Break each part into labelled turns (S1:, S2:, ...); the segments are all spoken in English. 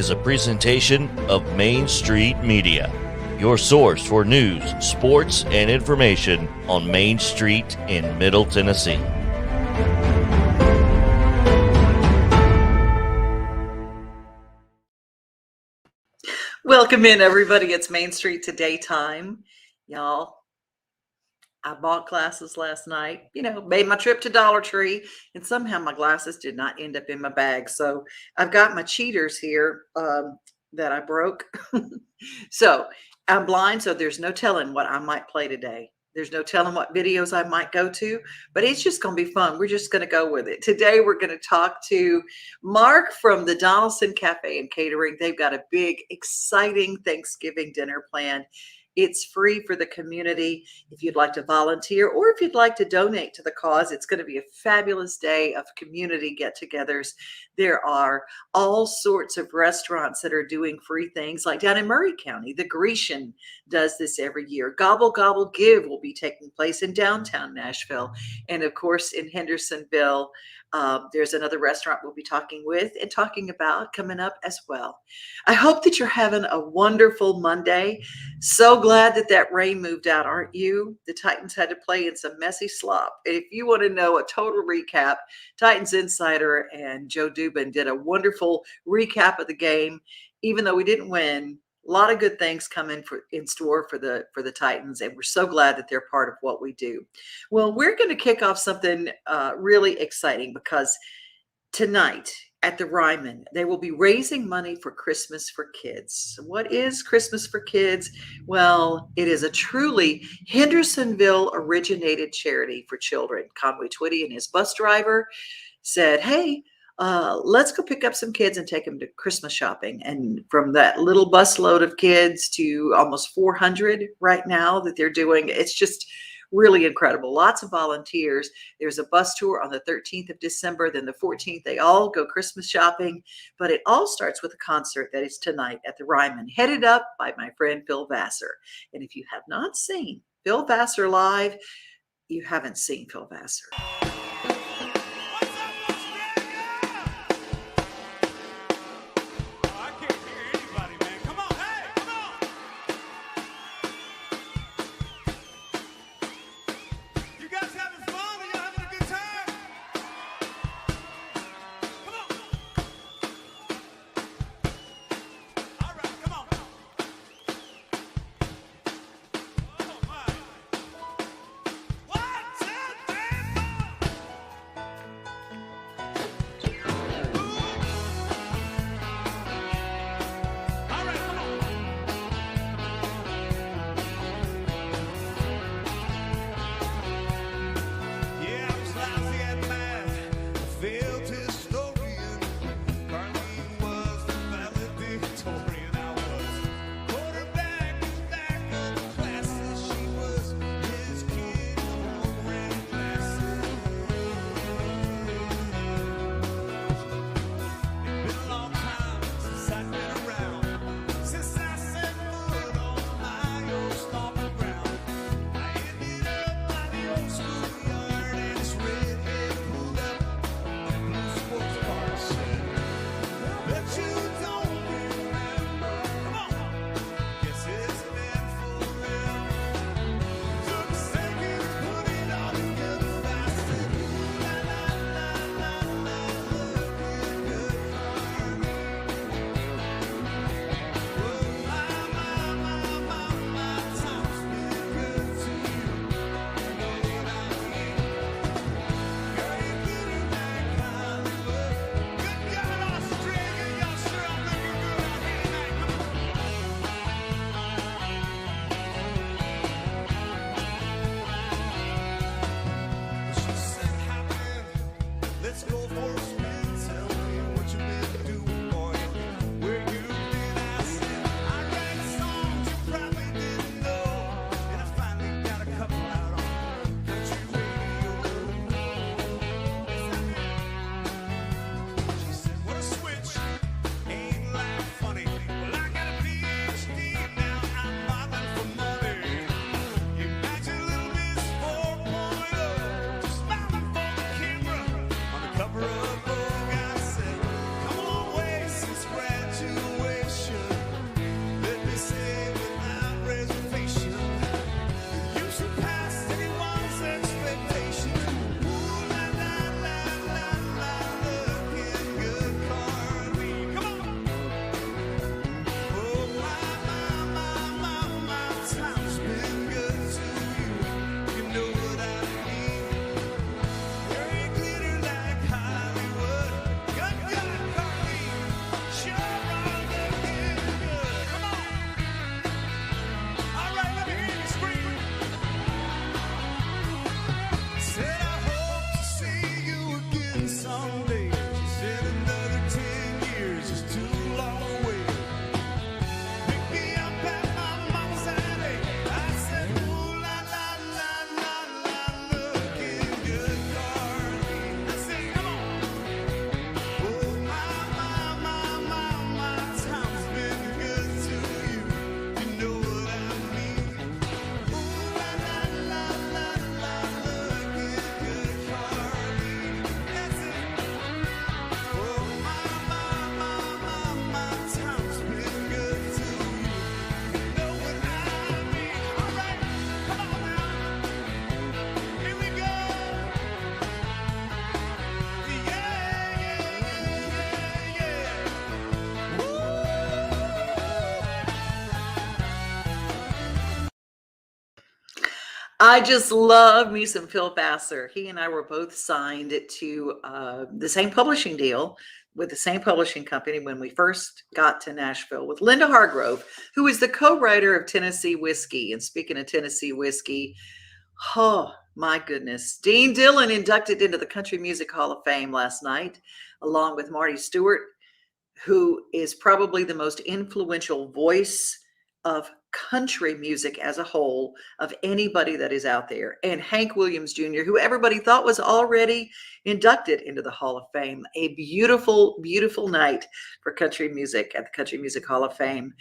S1: is a presentation of Main Street Media, your source for news, sports, and information on Main Street in Middle Tennessee.
S2: Welcome in, everybody. It's Main Street Today time. Y'all, I bought glasses last night, made my trip to Dollar Tree, and somehow my glasses did not end up in my bag. So I've got my cheaters here that I broke. So I'm blind, so there's no telling what I might play today. There's no telling what videos I might go to, but it's just going to be fun. We're just going to go with it. Today, we're going to talk to Mark from the Donelson Cafe and Catering. They've got a big, exciting Thanksgiving dinner planned. It's free for the community if you'd like to volunteer or if you'd like to donate to the cause. It's going to be a fabulous day of community get-togethers. There are all sorts of restaurants that are doing free things, like down in Murray County. The Grecian does this every year. Gobble Gobble Give will be taking place in downtown Nashville. And of course, in Hendersonville, there's another restaurant we'll be talking about coming up as well. I hope that you're having a wonderful Monday. So glad that rain moved out, aren't you? The Titans had to play in some messy slop. If you want to know a total recap, Titans Insider and Joe Dubin did a wonderful recap of the game. Even though we didn't win, a lot of good things come in store for the Titans, and we're so glad that they're part of what we do. Well, we're going to kick off something really exciting, because tonight at the Ryman, they will be raising money for Christmas for Kids. What is Christmas for Kids? Well, it is a truly Hendersonville originated charity for children. Conway Twitty and his bus driver said, hey, let's go pick up some kids and take them to Christmas shopping. And from that little busload of kids to almost 400 right now that they're doing, it's just really incredible. Lots of volunteers. There's a bus tour on the 13th of December. Then the 14th, they all go Christmas shopping. But it all starts with a concert that is tonight at the Ryman, headed up by my friend Phil Vassar. And if you have not seen Phil Vassar live, you haven't seen Phil Vassar. I just love me some Phil Vassar. He and I were both signed to the same publishing deal with the same publishing company when we first got to Nashville with Linda Hargrove, who is the co-writer of Tennessee Whiskey. And speaking of Tennessee Whiskey, oh my goodness, Dean Dillon inducted into the Country Music Hall of Fame last night, along with Marty Stewart, who is probably the most influential voice of country music as a whole of anybody that is out there, and Hank Williams Jr., who everybody thought was already inducted into the Hall of Fame. A beautiful, beautiful night for country music at the Country Music Hall of Fame.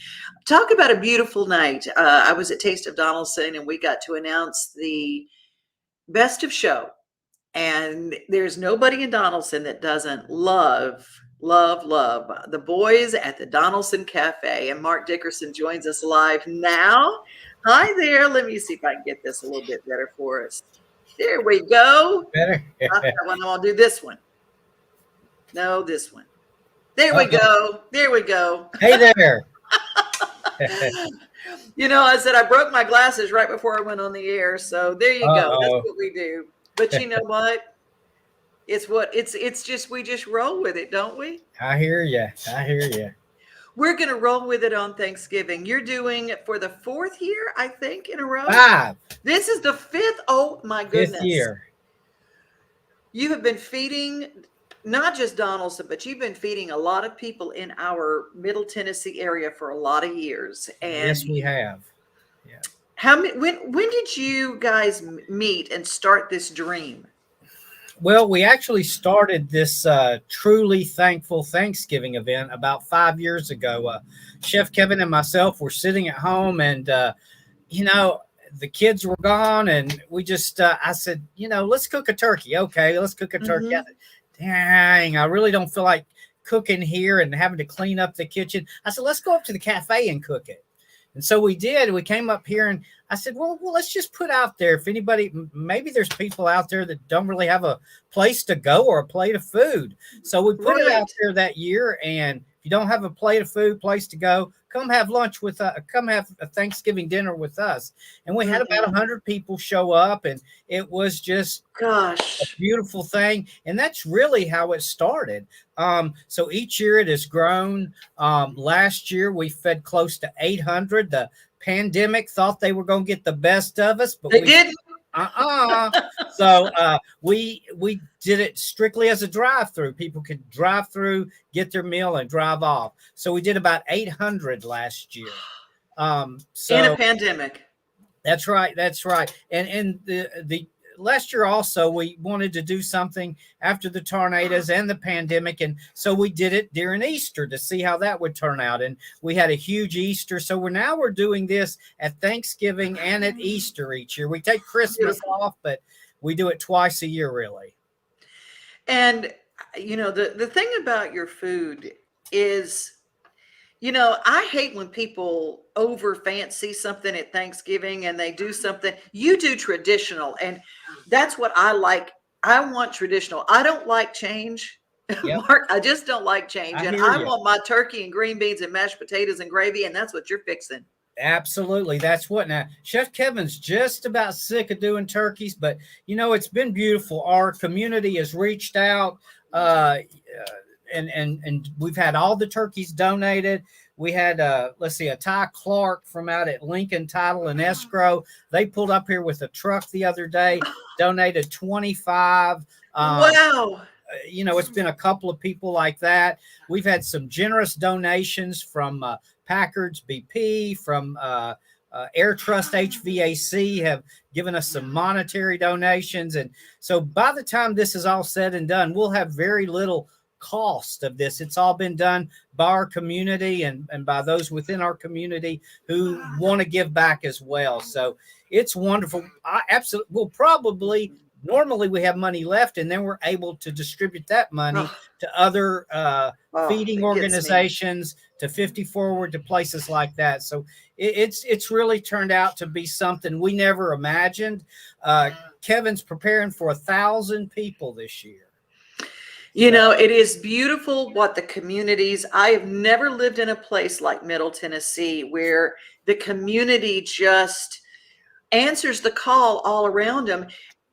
S2: Talk about a beautiful night. I was at Taste of Donelson, and we got to announce the best of show. And there's nobody in Donelson that doesn't love the boys at the Donelson Cafe. And Mark Dickerson joins us live now. Hi there. Let me see if I can get this a little bit better for us. There we go.
S3: Better.
S2: Not that one. I'll do this one. No, this one. There we go. There we go.
S3: Hey there.
S2: You know, I said I broke my glasses right before I went on the air. So there you go. That's what we do. But you know what? It's just we just roll with it, don't we?
S3: I hear you. I hear you.
S2: We're going to roll with it on Thanksgiving. You're doing it for the 4th year, I think, in a row.
S3: 5.
S2: This is the 5th. Oh my goodness.
S3: 5th year.
S2: You have been feeding not just Donelson, but you've been feeding a lot of people in our Middle Tennessee area for a lot of years. And
S3: yes, we have. Yeah.
S2: When did you guys meet and start this dream?
S3: Well, we actually started this truly thankful Thanksgiving event about 5 years ago. Chef Kevin and myself were sitting at home, and the kids were gone, and we just I said, let's cook a turkey. Okay, let's cook a turkey.
S2: Mm-hmm.
S3: I said, dang, I really don't feel like cooking here and having to clean up the kitchen. I said, let's go up to the cafe and cook it. And so we did. We came up here, and I said, well, let's just put out there, if anybody, maybe there's people out there that don't really have a place to go or a plate of food. So we put it out there that year. And if you don't have a plate of food, place to go, come have lunch with come have a Thanksgiving dinner with us. And we had about 100 people show up, and it was just a beautiful thing. And that's really how it started. So each year it has grown. Last year we fed close to 800. The pandemic thought they were going to get the best of us, but
S2: they didn't.
S3: So we did it strictly as a drive-through. People could drive through, get their meal, and drive off. So we did about 800 last year. So
S2: in a pandemic.
S3: That's right. That's right. And the last year also, we wanted to do something after the tornadoes and the pandemic. And so we did it during Easter to see how that would turn out. And we had a huge Easter. So we're doing this at Thanksgiving and at Easter each year. We take Christmas off, but we do it twice a year, really.
S2: And, the thing about your food is, I hate when people over fancy something at Thanksgiving and they do something. You do traditional, and that's what I like. I want traditional. I don't like change. Yep. Mark, I just don't like change. I want my turkey and green beans and mashed potatoes and gravy, and that's what you're fixing.
S3: Absolutely. That's what now. Chef Kevin's just about sick of doing turkeys, but it's been beautiful. Our community has reached out. And we've had all the turkeys donated. We had, a Ty Clark from out at Lincoln Title and Escrow. They pulled up here with a truck the other day, donated 25.
S2: Wow.
S3: It's been a couple of people like that. We've had some generous donations from Packard's BP, from Air Trust HVAC have given us some monetary donations. And so by the time this is all said and done, we'll have very little cost of this. It's all been done by our community and by those within our community who want to give back as well. So it's wonderful. Normally we have money left, and then we're able to distribute that money to other feeding organizations, to 50 Forward, to places like that. So it's really turned out to be something we never imagined. Kevin's preparing for 1,000 people this year.
S2: It is beautiful what the communities. I have never lived in a place like Middle Tennessee where the community just answers the call all around them.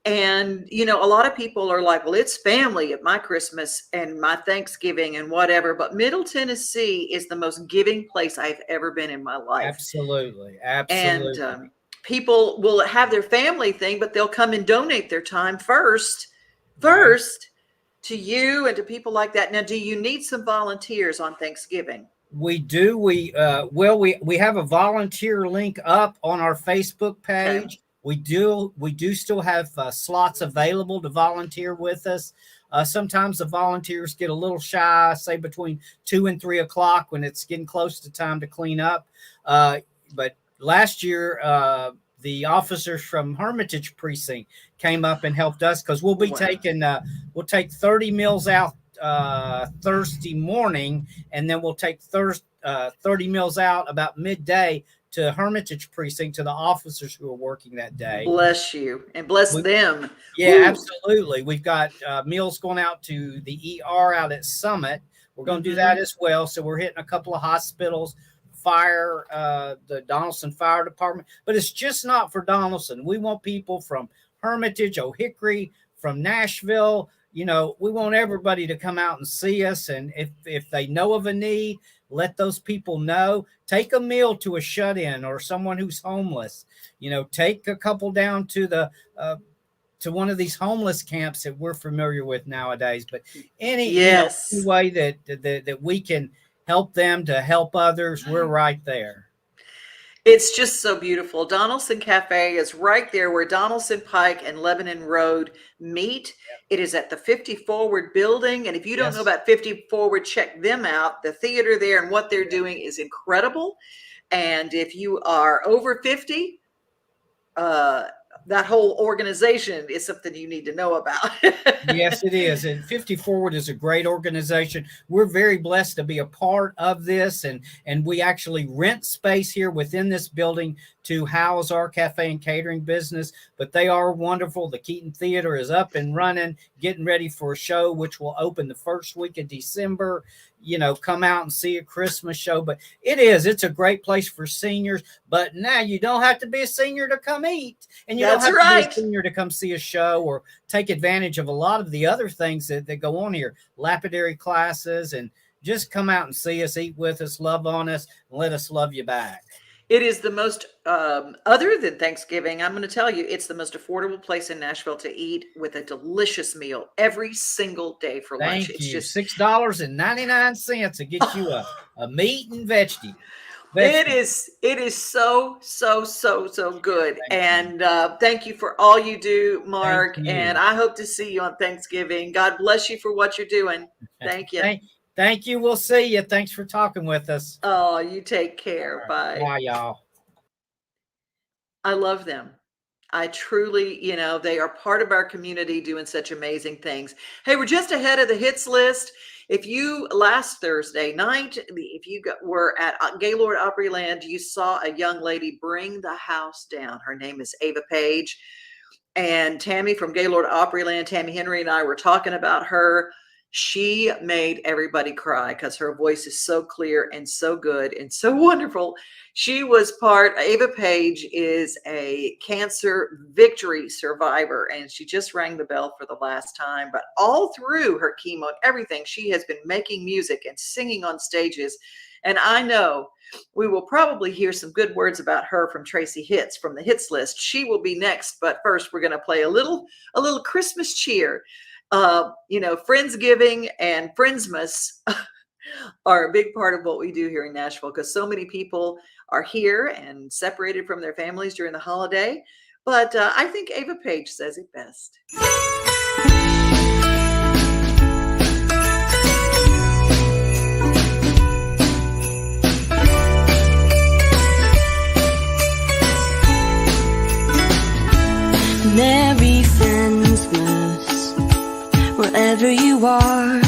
S2: And, you know, a lot of people are like, well, it's family at my Christmas and my Thanksgiving and whatever. But Middle Tennessee is the most giving place I've ever been in my life.
S3: Absolutely.
S2: And people will have their family thing, but they'll come and donate their time first to you and to people like that. Now, do you need some volunteers on Thanksgiving?
S3: We do. We have a volunteer link up on our Facebook page. Okay. We do still have slots available to volunteer with us. Sometimes the volunteers get a little shy, say between 2 and 3 o'clock when it's getting close to time to clean up. But last year, the officers from Hermitage Precinct came up and helped us because we'll be we'll take 30 meals out Thursday morning, and then we'll take 30 meals out about midday to Hermitage Precinct, to the officers who are working that day.
S2: Bless you and bless them.
S3: Yeah, absolutely. We've got meals going out to the ER out at Summit. We're going to do that as well. So we're hitting a couple of hospitals, fire, the Donelson Fire Department. But it's just not for Donelson. We want people from Hermitage, O'Hickory, from Nashville. You know, we want everybody to come out and see us. And if they know of a need, let those people know. Take a meal to a shut-in or someone who's homeless. You know, take a couple down to the to one of these homeless camps that we're familiar with nowadays. But any way that we can help them to help others, we're right there.
S2: It's just so beautiful. Donelson Cafe is right there where Donelson Pike and Lebanon Road meet. It is at the 50 Forward building. And if you don't know about 50 Forward, check them out. The theater there and what they're doing is incredible. And if you are over 50, that whole organization is something you need to know about.
S3: Yes, it is. And 50 Forward is a great organization. We're very blessed to be a part of this. And we actually rent space here within this building to house our cafe and catering business. But they are wonderful. The Keaton Theater is up and running, getting ready for a show, which will open the first week of December. You know, come out and see a Christmas show. But it's a great place for seniors. But now you don't have to be a senior to come eat. And you don't have to be a senior to come see a show or take advantage of a lot of the other things that go on here. Lapidary classes, and just come out and see us, eat with us, love on us, and let us love you back.
S2: It is the most, other than Thanksgiving, I'm going to tell you, it's the most affordable place in Nashville to eat with a delicious meal every single day for lunch.
S3: It's just $6.99 to get you a meat and vegetable.
S2: It is so good. And thank you for all you do, Mark. And I hope to see you on Thanksgiving. God bless you for what you're doing. Thank you.
S3: Thank you. We'll see you. Thanks for talking with us.
S2: Oh, you take care. Bye.
S3: Bye, y'all.
S2: I love them. I truly, they are part of our community doing such amazing things. Hey, we're just ahead of the hits list. If you last Thursday night, if you were at Gaylord Opryland, you saw a young lady bring the house down. Her name is Ava Page. And Tammy from Gaylord Opryland, Tammy Henry and I were talking about her. She made everybody cry because her voice is so clear and so good and so wonderful. Ava Page is a cancer victory survivor, and she just rang the bell for the last time. But all through her chemo and everything, she has been making music and singing on stages. And I know we will probably hear some good words about her from Tracy Hitz from the hits list. She will be next. But first, we're going to play a little Christmas cheer. Friendsgiving and Friendsmas are a big part of what we do here in Nashville because so many people are here and separated from their families during the holiday. But I think Ava Page says it best.
S4: Merry Friendsmas, wherever you are.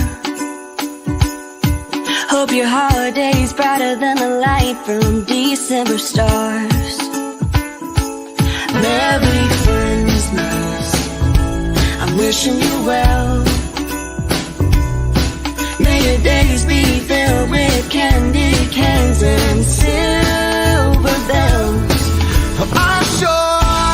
S4: Hope your holiday's brighter than the light from December stars. Merry Friendsmas, I'm wishing you well. May your days be filled with candy canes and silver bells.
S5: I'm sure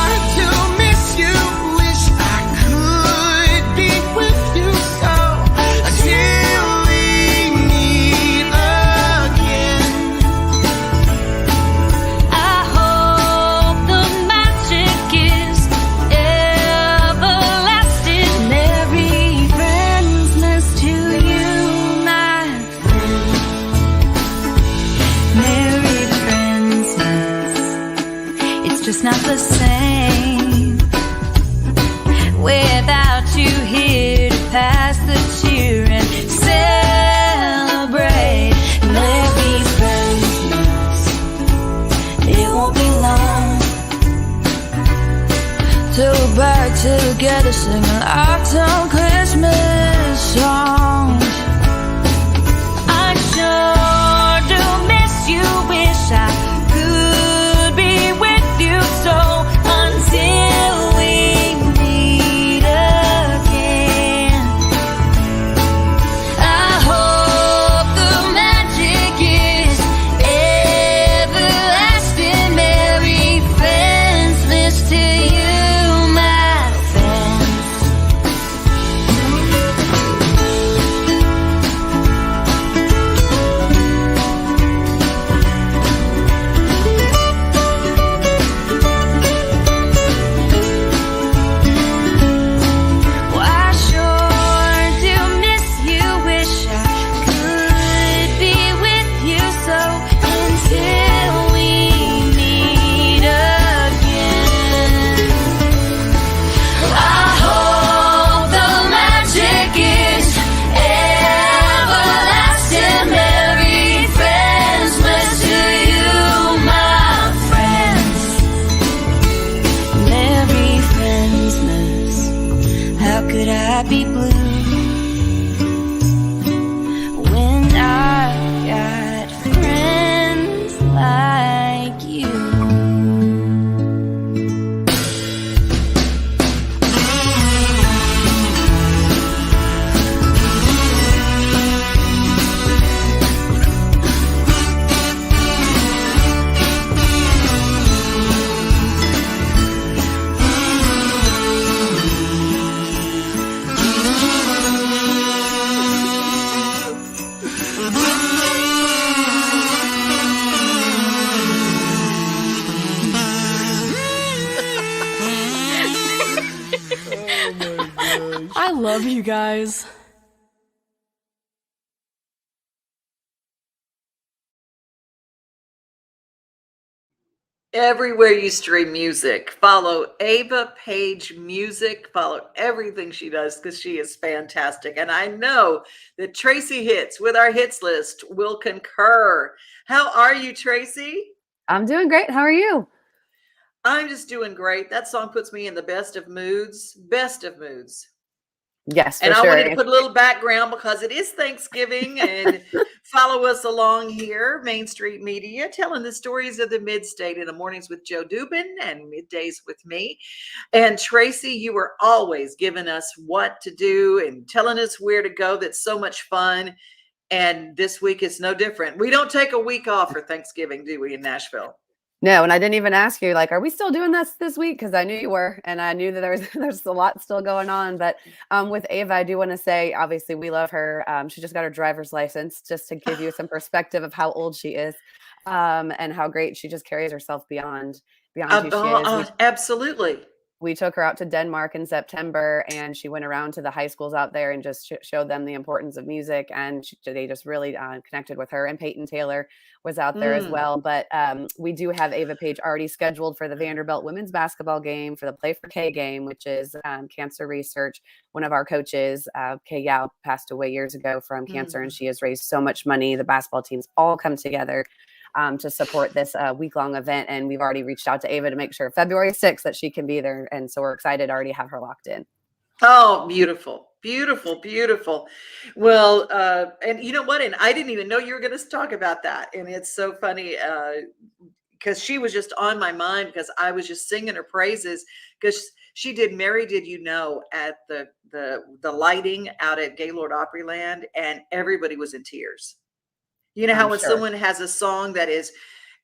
S4: not the same without you here to pass the cheer and celebrate. Merry Christmas. It won't be long till we're back together singing our town Christmas songs. I sure do miss you, wish I could be with you, so until we meet again, I hope the magic is everlasting. Merry Christmas to you, my friends. Well, I sure do miss you, wish I could be with you, so until we meet again, I hope the magic is everlasting. Merry Christmas to you, my friends. Merry Christmas. How could I be blue when I got friends like you?
S5: I love you guys.
S2: Everywhere you stream music, follow Ava Page Music. Follow everything she does because she is fantastic. And I know that Tracy Hitz with our hits list will concur. How are you, Tracy?
S5: I'm doing great. How are you?
S2: I'm just doing great. That song puts me in the best of moods. Best of moods.
S5: Yes, for
S2: And I
S5: sure.
S2: wanted to put a little background because it is Thanksgiving, and follow us along here, Main Street Media, telling the stories of the mid-state in the mornings with Joe Dubin and middays with me. And Tracy, you were always giving us what to do and telling us where to go. That's so much fun. And this week is no different. We don't take a week off for Thanksgiving, do we, in Nashville?
S5: No, and I didn't even ask you, like, are we still doing this week? Because I knew you were, and I knew that there's a lot still going on. But with Ava, I do want to say, obviously, we love her. She just got her driver's license, just to give you some perspective of how old she is, and how great she just carries herself beyond who she is.
S2: Absolutely.
S5: We took her out to Denmark in September, and she went around to the high schools out there and just showed them the importance of music. And they just really connected with her. And Peyton Taylor was out there as well. But we do have Ava Page already scheduled for the Vanderbilt women's basketball game, for the Play for K game, which is cancer research. One of our coaches, Kay Yao, passed away years ago from cancer, and she has raised so much money. The basketball teams all come together to support this week-long event. And we've already reached out to Ava to make sure February 6th that she can be there. And so we're excited to already have her locked in.
S2: Oh, beautiful, beautiful, beautiful. Well, and you know what? And I didn't even know you were going to talk about that. And it's so funny because she was just on my mind because I was just singing her praises because she did Mary Did You Know at the lighting out at Gaylord Opryland, and everybody was in tears. You know how when someone has a song that is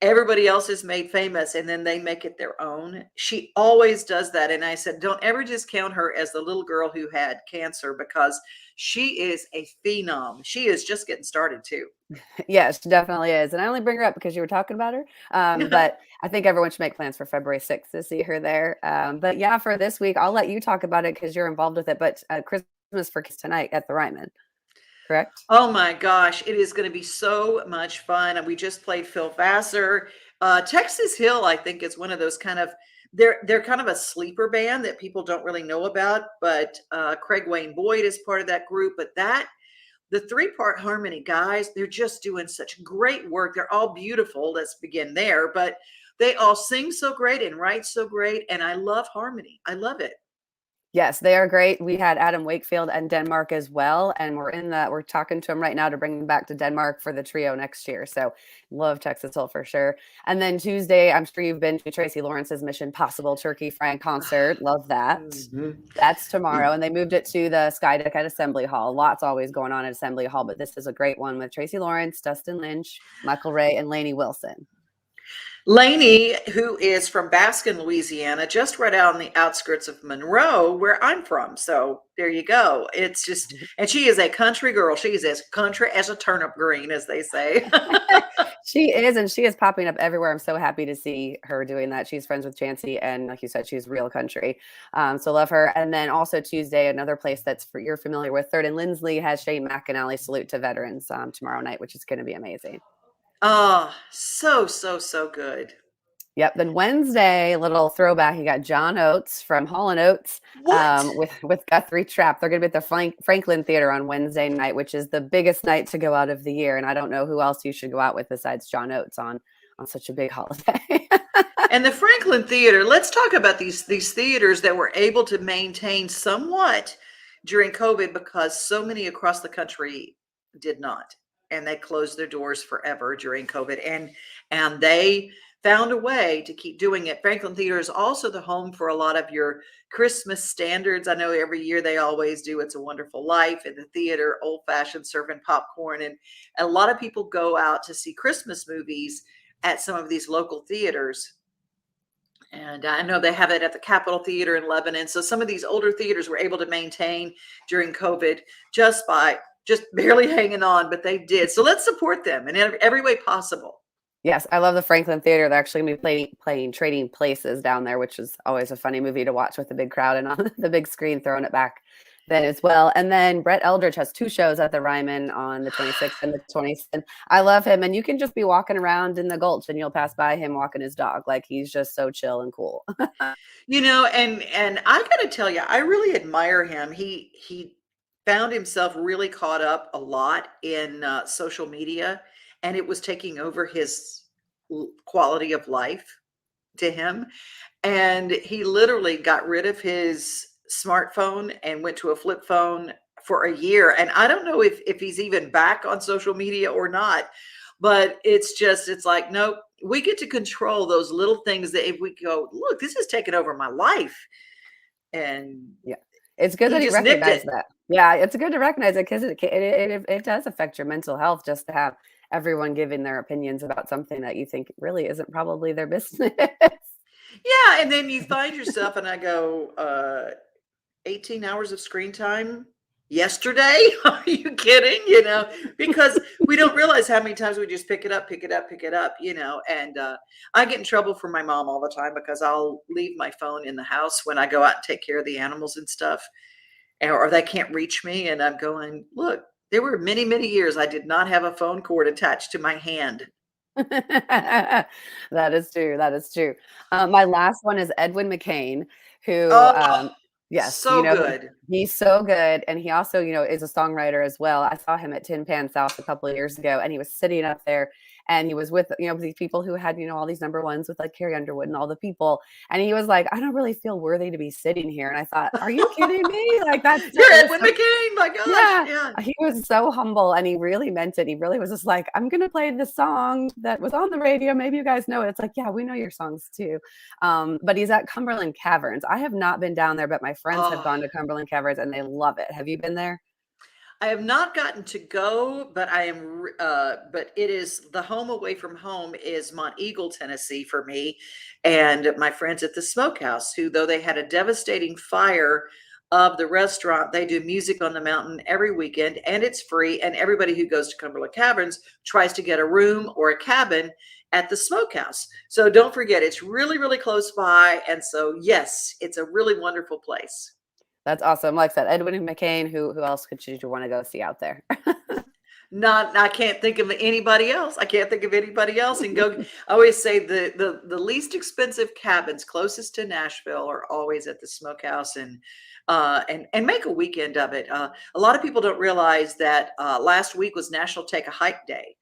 S2: everybody else is made famous and then they make it their own? She always does that. And I said, don't ever discount her as the little girl who had cancer, because she is a phenom. She is just getting started too.
S5: Yes, she definitely is. And I only bring her up because you were talking about her. But I think everyone should make plans for February 6th to see her there. But yeah, for this week, I'll let you talk about it because you're involved with it. But Christmas for Kids tonight at the Ryman. Correct?
S2: Oh my gosh, it is going to be so much fun. And we just played Phil Vassar. Texas Hill, I think, is one of those kind of they're kind of a sleeper band that people don't really know about, but Craig Wayne Boyd is part of that group. But the 3-part harmony guys, they're just doing such great work. They're all beautiful. Let's begin there. But they all sing so great and write so great. And I love harmony. I love it.
S5: Yes, they are great. We had Adam Wakefield and Denmark as well, and we're talking to him right now to bring them back to Denmark for the trio next year. So love Texas Hill for sure. And then Tuesday, I'm sure you've been to Tracy Lawrence's Mission Possible Turkey Frank concert. Love that. That's tomorrow, and they moved it to the Skydeck at Assembly Hall. Lots always going on at Assembly Hall, but this is a great one with Tracy Lawrence, Dustin Lynch, Michael Ray, and Lainey Wilson.
S2: Lainey, who is from Baskin, Louisiana, just right out on the outskirts of Monroe, where I'm from. So there you go. It's just, and she is a country girl. She is as country as a turnip green, as they say.
S5: She is, and she is popping up everywhere. I'm so happy to see her doing that. She's friends with Chancey, and like you said, she's real country. So love her. And then also Tuesday, another place you're familiar with, Third and Lindsley, has Shane McAnally Salute to Veterans tomorrow night, which is going to be amazing.
S2: Oh, so good.
S5: Yep. Then Wednesday, a little throwback. You got John Oates from Hall & Oates with Guthrie Trapp. They're going to be at the Franklin Theater on Wednesday night, which is the biggest night to go out of the year. And I don't know who else you should go out with besides John Oates on such a big holiday.
S2: And the Franklin Theater, let's talk about these theaters that were able to maintain somewhat during COVID, because so many across the country did not. And they closed their doors forever during COVID. And they found a way to keep doing it. Franklin Theater is also the home for a lot of your Christmas standards. I know every year they always do It's a Wonderful Life in the theater, Old Fashioned, serving popcorn. And a lot of people go out to see Christmas movies at some of these local theaters. And I know they have it at the Capitol Theater in Lebanon. So some of these older theaters were able to maintain during COVID just by barely hanging on, but they did. So let's support them in every way possible.
S5: Yes, I love the Franklin Theater. They're actually going to be playing Trading Places down there, which is always a funny movie to watch with the big crowd and on the big screen throwing it back then as well. And then Brett Eldridge has 2 shows at the Ryman on the 26th and the 27th. I love him. And you can just be walking around in the Gulch and you'll pass by him walking his dog. Like, he's just so chill and cool.
S2: And I got to tell you, I really admire him. He found himself really caught up a lot in social media, and it was taking over his quality of life to him. And he literally got rid of his smartphone and went to a flip phone for a year. And I don't know if he's even back on social media or not, but it's like, nope, we get to control those little things that if we go, look, this is taking over my life. And
S5: yeah. It's good that he recognized that. Yeah, it's good to recognize it, because it does affect your mental health just to have everyone giving their opinions about something that you think really isn't probably their business.
S2: Yeah, and then you find yourself, and I go, 18 hours of screen time yesterday? Are you kidding? Because we don't realize how many times we just pick it up, and I get in trouble from my mom all the time because I'll leave my phone in the house when I go out and take care of the animals and stuff, or they can't reach me. And I'm going, look, there were many, many years I did not have a phone cord attached to my hand.
S5: That is true. My last one is Edwin McCain, who yes,
S2: so good.
S5: He's so good. And he also, is a songwriter as well. I saw him at Tin Pan South a couple of years ago, and he was sitting up there, and he was with, these people who had, all these number ones with like Carrie Underwood and all the people. And he was like, I don't really feel worthy to be sitting here. And I thought, are you kidding me? Like, that's
S2: you're Edwin McCain, my gosh.
S5: Yeah. He was so humble, and he really meant it. He really was just like, I'm going to play the song that was on the radio. Maybe you guys know it. It's like, yeah, we know your songs too. But he's at Cumberland Caverns. I have not been down there, but my friends have gone to Cumberland Caverns and they love it. Have you been there?
S2: I have not gotten to go, but I am. But it is the home away from home is Mont Eagle, Tennessee for me, and my friends at the Smokehouse, who, though they had a devastating fire of the restaurant, they do music on the mountain every weekend, and it's free. And everybody who goes to Cumberland Caverns tries to get a room or a cabin at the Smokehouse. So don't forget, it's really, really close by. And so, yes, it's a really wonderful place.
S5: That's awesome. Like I said, Edwin McCain, who else could you want to go see out there?
S2: Not, I can't think of anybody else. I can't think of anybody else. And go, I always say the least expensive cabins closest to Nashville are always at the smokehouse, and make a weekend of it. A lot of people don't realize that last week was National Take a Hike Day.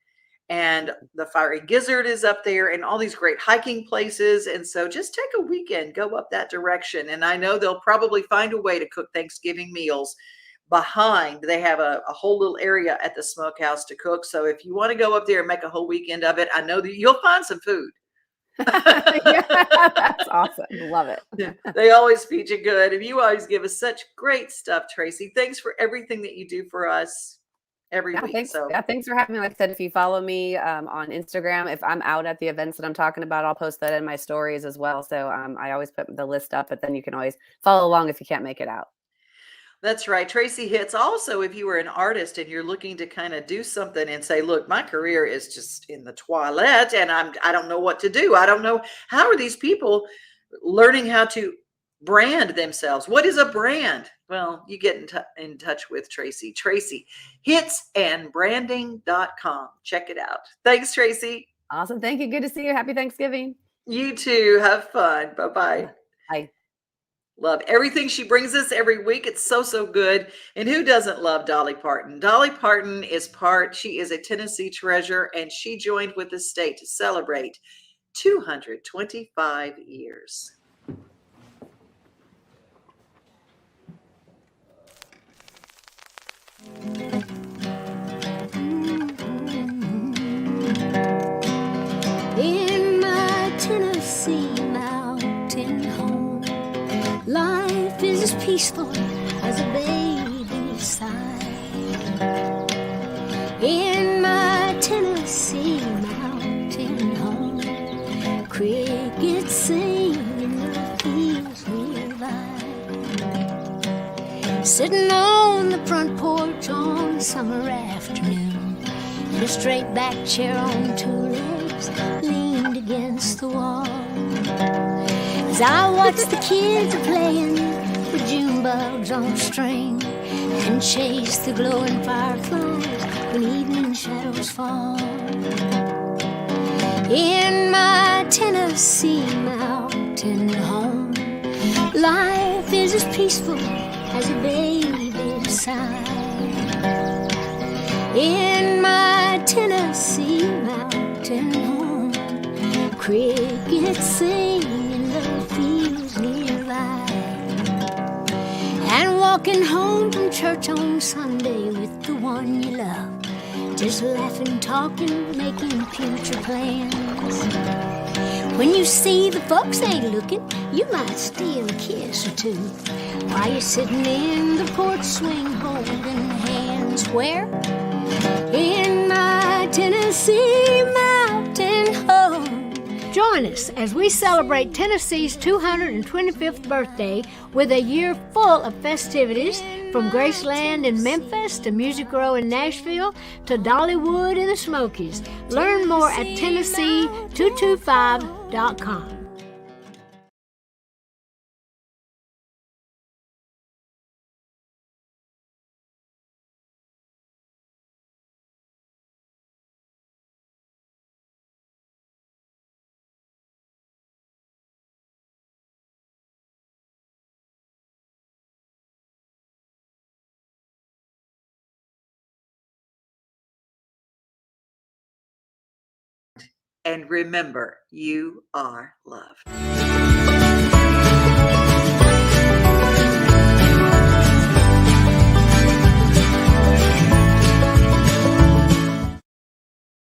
S2: And the Fiery Gizzard is up there and all these great hiking places. And so just take a weekend, go up that direction. And I know they'll probably find a way to cook Thanksgiving meals behind. They have a whole little area at the smokehouse to cook. So if you want to go up there and make a whole weekend of it, I know that you'll find some food.
S5: Yeah, that's awesome. Love it.
S2: Yeah, they always feed you good. And you always give us such great stuff, Tracy. Thanks for everything that you do for us every week.
S5: Thanks.
S2: So
S5: Yeah, thanks for having me. Like I said, if you follow me on Instagram, if I'm out at the events that I'm talking about, I'll post that in my stories as well. So I always put the list up, but then you can always follow along if you can't make it out.
S2: that's right. Tracy Hitz. Also, if you were an artist and you're looking to kind of do something and say, look, my career is just in the toilet and I don't know what to do. I don't know. How are these people learning how to brand themselves? What is a brand? Well, you get in touch with Tracy. Tracy, hitzandbranding.com. Check it out. Thanks, Tracy.
S5: Awesome. Thank you. Good to see you. Happy Thanksgiving.
S2: You too. Have fun. Bye-bye.
S5: Bye.
S2: Love everything she brings us every week. It's so, so good. And who doesn't love Dolly Parton? Dolly Parton she is a Tennessee treasure, and she joined with the state to celebrate 225 years.
S6: In my Tennessee mountain home, life is as peaceful as a baby's sigh. In my Tennessee mountain home, crickets sing in the fields nearby. Sitting on the front porch on a summer afternoon, in a straight back chair on two legs, leaned against the wall. As I watch the kids playing with June bugs on a string, and chase the glowing fireflies when evening shadows fall. In my Tennessee mountain home, life is as peaceful as a baby's sigh. In my Tennessee mountain home, crickets sing in the fields nearby. And walking home from church on Sunday with the one you love, just laughing, talking, making future plans. When you see the folks ain't looking, you might steal a kiss or two while you're sitting in the porch swing holding hands. Where? In my Tennessee mountain home. Join us as we celebrate Tennessee's 225th birthday with a year full of festivities, from Graceland in Memphis to Music Row in Nashville to Dollywood in the Smokies. Learn more at Tennessee225.com.
S2: And remember, you are loved.